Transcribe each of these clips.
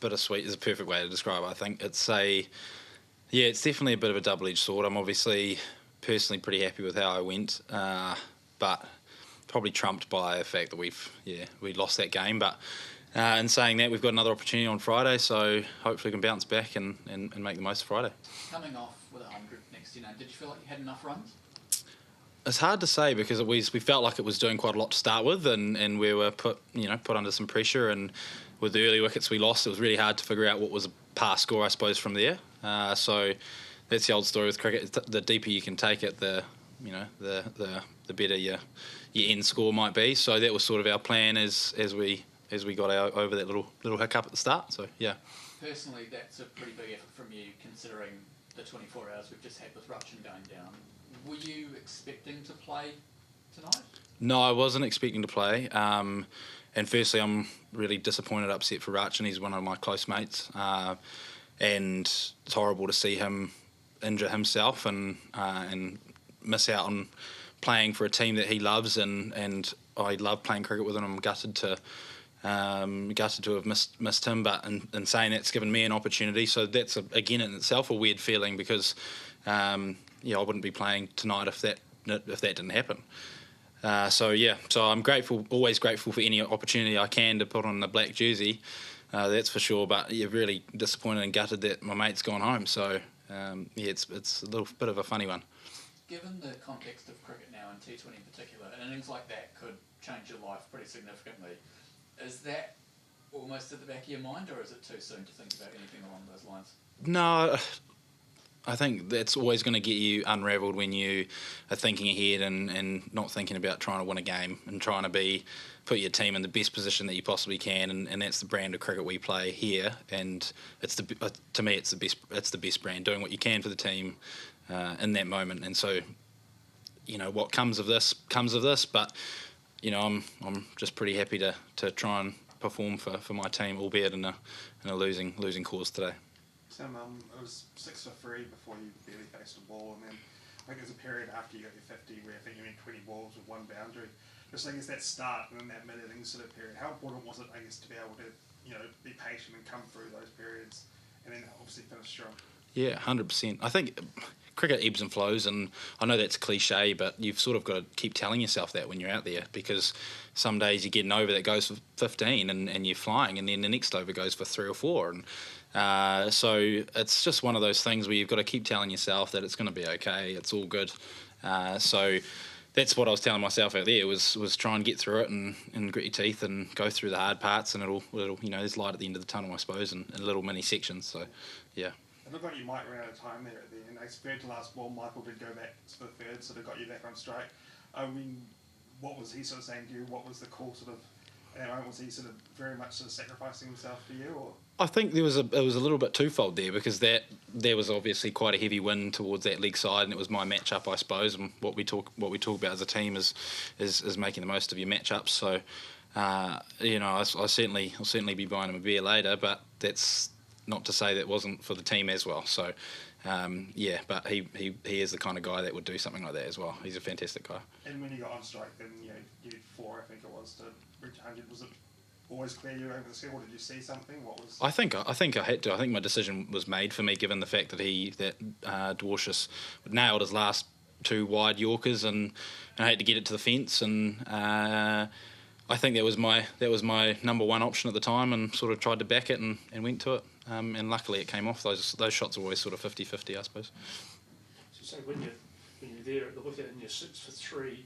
bittersweet is a perfect way to describe it. I think it's definitely a bit of a double-edged sword. I'm obviously personally pretty happy with how I went, but probably trumped by the fact that we lost that game. But in saying that, we've got another opportunity on Friday, so hopefully we can bounce back and make the most of Friday. Coming off with 100 next to you now, did you feel like you had enough runs? It's hard to say because we felt like it was doing quite a lot to start with, and we were put under some pressure, and with the early wickets we lost, it was really hard to figure out what was a pass score, I suppose, from there. So that's the old story with cricket. The deeper you can take it, the better your end score might be. So that was sort of our plan as we got over that little hiccup at the start. So yeah. Personally, that's a pretty big effort from you, considering the 24 hours we've just had with Rachin going down. Were you expecting to play tonight? No, I wasn't expecting to play. And firstly, I'm really disappointed, upset for Rachin. He's one of my close mates. And it's horrible to see him injure himself and miss out on playing for a team that he loves. And I love playing cricket with him. I'm gutted to have missed him. But in saying that, it's given me an opportunity. So that's, again, in itself a weird feeling because... I wouldn't be playing tonight if that didn't happen. So I'm grateful, always grateful for any opportunity I can to put on the black jersey. That's for sure. But really disappointed and gutted that my mate's gone home. So it's a little bit of a funny one. Given the context of cricket now and T20 in particular, innings like that could change your life pretty significantly. Is that almost at the back of your mind, or is it too soon to think about anything along those lines? No. I think that's always going to get you unravelled when you are thinking ahead and not thinking about trying to win a game and trying to put your team in the best position that you possibly can, and that's the brand of cricket we play here. And to me, it's the best brand, doing what you can for the team in that moment. And so, what comes of this. But I'm just pretty happy to try and perform for my team, albeit in a losing cause today. Tim, it was 6 for 3 before you barely faced a ball, and then I think there's a period after you got your 50 where I think you went 20 balls with one boundary. Just that start and then that mid-innings sort of period, how important was it, to be able to be patient and come through those periods and then obviously finish strong? Yeah, 100%. I think cricket ebbs and flows, and I know that's cliche, but you've sort of got to keep telling yourself that when you're out there, because some days you get an over that goes for 15 and you're flying, and then the next over goes for 3 or 4, and so it's just one of those things where you've got to keep telling yourself that it's going to be okay, it's all good. So that's what I was telling myself out there, was try and get through it and grit your teeth and go through the hard parts, and it'll there's light at the end of the tunnel, I suppose, in little mini sections. So yeah. It looked like you might run out of time there at the end. Third to last ball, Michael did go back for the third, sort of got you back on strike. I mean, what was he sort of saying to you? What was the call sort of? Was he sort of very much sort of sacrificing himself for you, or? I think it was a little bit twofold there, because there was obviously quite a heavy wind towards that leg side, and it was my matchup, I suppose. And what we talk about as a team is making the most of your matchups. So, I'll certainly be buying him a beer later, but that's not to say that wasn't for the team as well. So, but he is the kind of guy that would do something like that as well. He's a fantastic guy. And when you got on strike, then you did 4, I think it was, to reach 100. Was it always clear you were over the scale, or did you see something? What was? I think I had to. I think my decision was made for me, given the fact that Dwarshuis nailed his last 2 wide Yorkers, and I had to get it to the fence, and I think that was my number one option at the time, and sort of tried to back it and went to it. And luckily it came off. Those shots are always sort of 50-50, I suppose. So when you're there at the wicket and you're 6 for 3,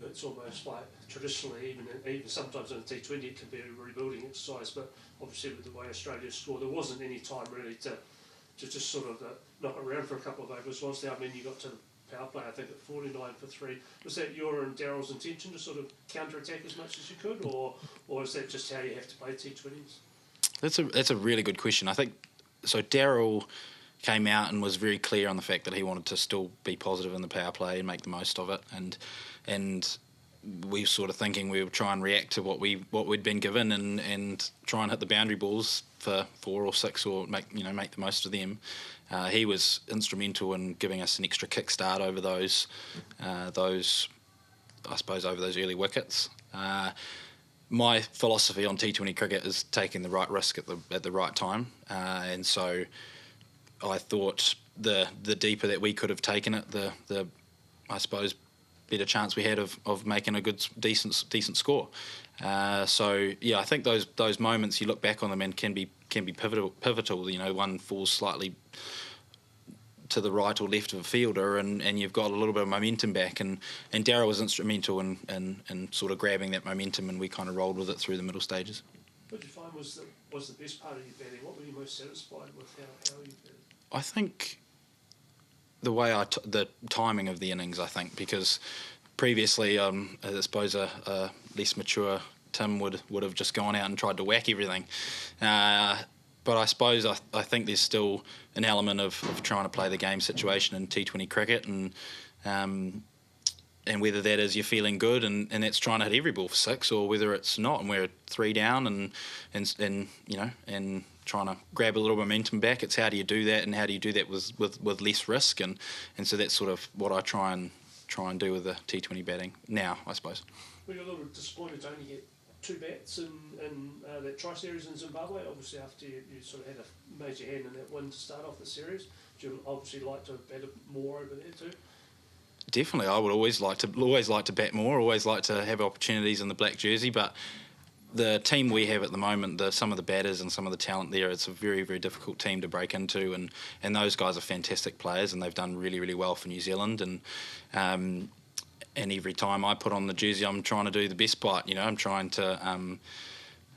it's almost like traditionally, even sometimes in a T20 it can be a rebuilding exercise, but obviously with the way Australia scored, there wasn't any time really to just sort of knock it around for a couple of overs, was there? I mean, you got to the power play, I think, at 49 for 3. Was that your and Darryl's intention to sort of counter-attack as much as you could, or is that just how you have to play T20s? That's a really good question. I think so. Darryl came out and was very clear on the fact that he wanted to still be positive in the power play and make the most of it, and we were sort of thinking we would try and react to what we'd been given and try and hit the boundary balls for 4 or 6, or make the most of them. He was instrumental in giving us an extra kickstart over those I suppose over those early wickets. my philosophy on T20 cricket is taking the right risk at the right time, and so I thought the deeper that we could have taken it, the I suppose better chance we had of making a good decent score. So yeah, I think those moments you look back on them and can be pivotal. You know, one falls slightly to the right or left of a fielder, and you've got a little bit of momentum back. And Darryl was instrumental in sort of grabbing that momentum, and we kind of rolled with it through the middle stages. What did you find was the best part of your batting? What were you most satisfied with? How you batted? I think the way the timing of the innings. I think because previously, I suppose a less mature Tim would have just gone out and tried to whack everything. But I suppose I think there's still an element of trying to play the game situation in T20 cricket, and whether that is you're feeling good and that's trying to hit every ball for six, or whether it's not and we're 3 down and you know, and trying to grab a little momentum back. It's how do you do that, and how do you do that with less risk, and so that's sort of what I try and do with the T20 batting now, I suppose. Were you a little disappointed to only get 2 bats in that tri-series in Zimbabwe? Obviously, after you sort of had a major hand in that win to start off the series, do you obviously like to bat more over there too? Definitely, I would always like to bat more. Always like to have opportunities in the black jersey, but the team we have at the moment, some of the batters and some of the talent there, it's a very, very difficult team to break into, and those guys are fantastic players, and they've done really, really well for New Zealand, and every time I put on the jersey, I'm trying to do the best part. You know, I'm trying to,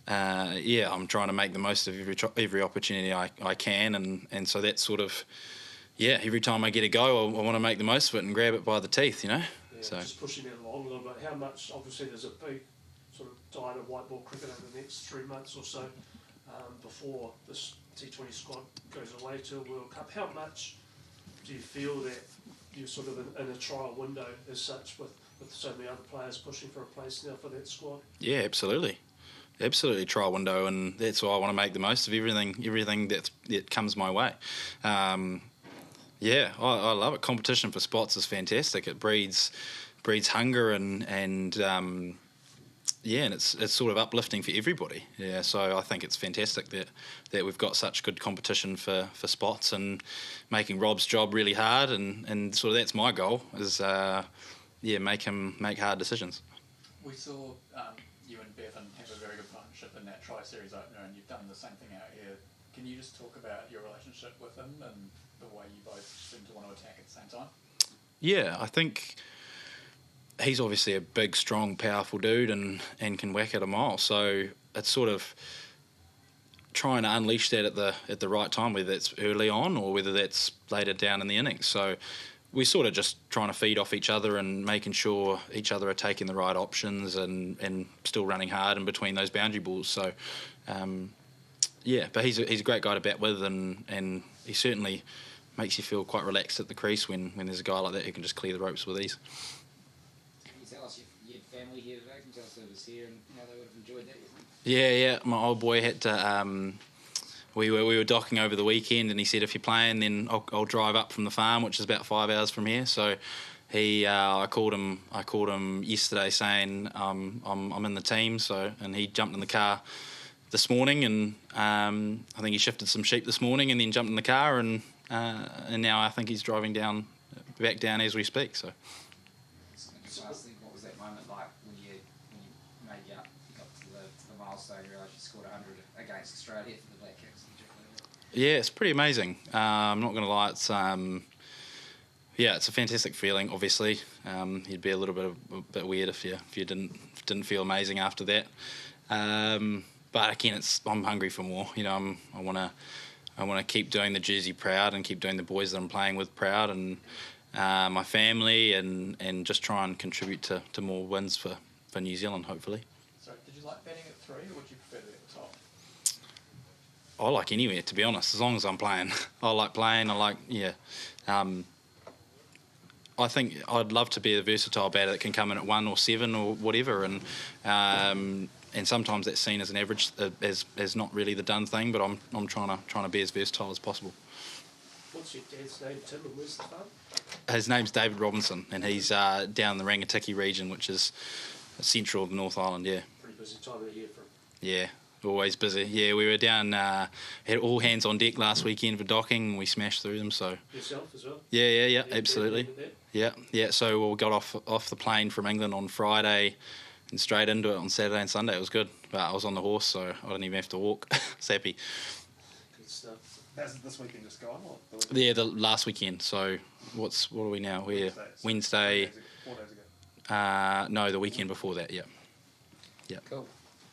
I'm trying to make the most of every opportunity I can, and so that's sort of, every time I get a go, I want to make the most of it and grab it by the teeth. You know, so just pushing that along a little bit. How much? Obviously, there's a big sort of diet of white ball cricket over the next 3 months or so before this T20 squad goes away to a World Cup. How much do you feel that you're sort of in a trial window as such with so many other players pushing for a place now for that squad? Yeah, absolutely trial window, and that's why I want to make the most of everything that comes my way. I love it. Competition for spots is fantastic. It breeds hunger and it's sort of uplifting for everybody. Yeah, so I think it's fantastic that we've got such good competition for spots, and making Rob's job really hard, and sort of that's my goal is make him make hard decisions. We saw you and Bevan have a very good partnership in that tri-series opener, and you've done the same thing out here. Can you just talk about your relationship with him and the way you both seem to want to attack at the same time? Yeah, I think he's obviously a big, strong, powerful dude and can whack at a mile. So it's sort of trying to unleash that at the right time, whether that's early on or whether that's later down in the innings. So we're sort of just trying to feed off each other and making sure each other are taking the right options and still running hard in between those boundary balls. So, but he's a great guy to bat with, and he certainly makes you feel quite relaxed at the crease when there's a guy like that who can just clear the ropes with ease. Can you tell us you had family here today? Can you tell us who was here and how they would have enjoyed that? Yeah. My old boy had to. We were docking over the weekend, and he said, "If you're playing, then I'll drive up from the farm, which is about 5 hours from here." So I called him yesterday saying I'm in the team. So, and he jumped in the car this morning, and I think he shifted some sheep this morning, and then jumped in the car, and now I think he's driving back down as we speak. So. What was that moment like when you made you got to the milestone, you realised you scored 100 against Australia for the Black Caps? Yeah, it's pretty amazing. I'm not going to lie, it's a fantastic feeling. Obviously, you'd be a little bit weird if you didn't feel amazing after that. But again, I'm hungry for more. You know, I want to keep doing the jersey proud and keep doing the boys that I'm playing with proud, and my family, and just try and contribute to more wins for New Zealand, hopefully. So, did you like batting at 3, or would you prefer to be at the top? I like anywhere, to be honest, as long as I'm playing. I like playing. I think I'd love to be a versatile batter that can come in at 1 or 7 or whatever, and sometimes that's seen as an average, as not really the done thing. But I'm trying to be as versatile as possible. What's your dad's name, Tim, and where's the farm? His name's David Robinson, and he's down the Rangitikei region, which is central of the North Island. Yeah. Pretty busy time of the year for him. Yeah, always busy. Yeah, we were down, had all hands on deck last weekend for docking, and we smashed through them. So Yourself as well? yeah, absolutely. Yeah. So we got off the plane from England on Friday and straight into it on Saturday and Sunday. It was good. But I was on the horse, so I didn't even have to walk. I was happy. Good stuff. That's this weekend just gone, or the weekend? Yeah, the last weekend. So what are we now? We're Wednesday. 4 days ago. No, the weekend before that. Yeah. Cool.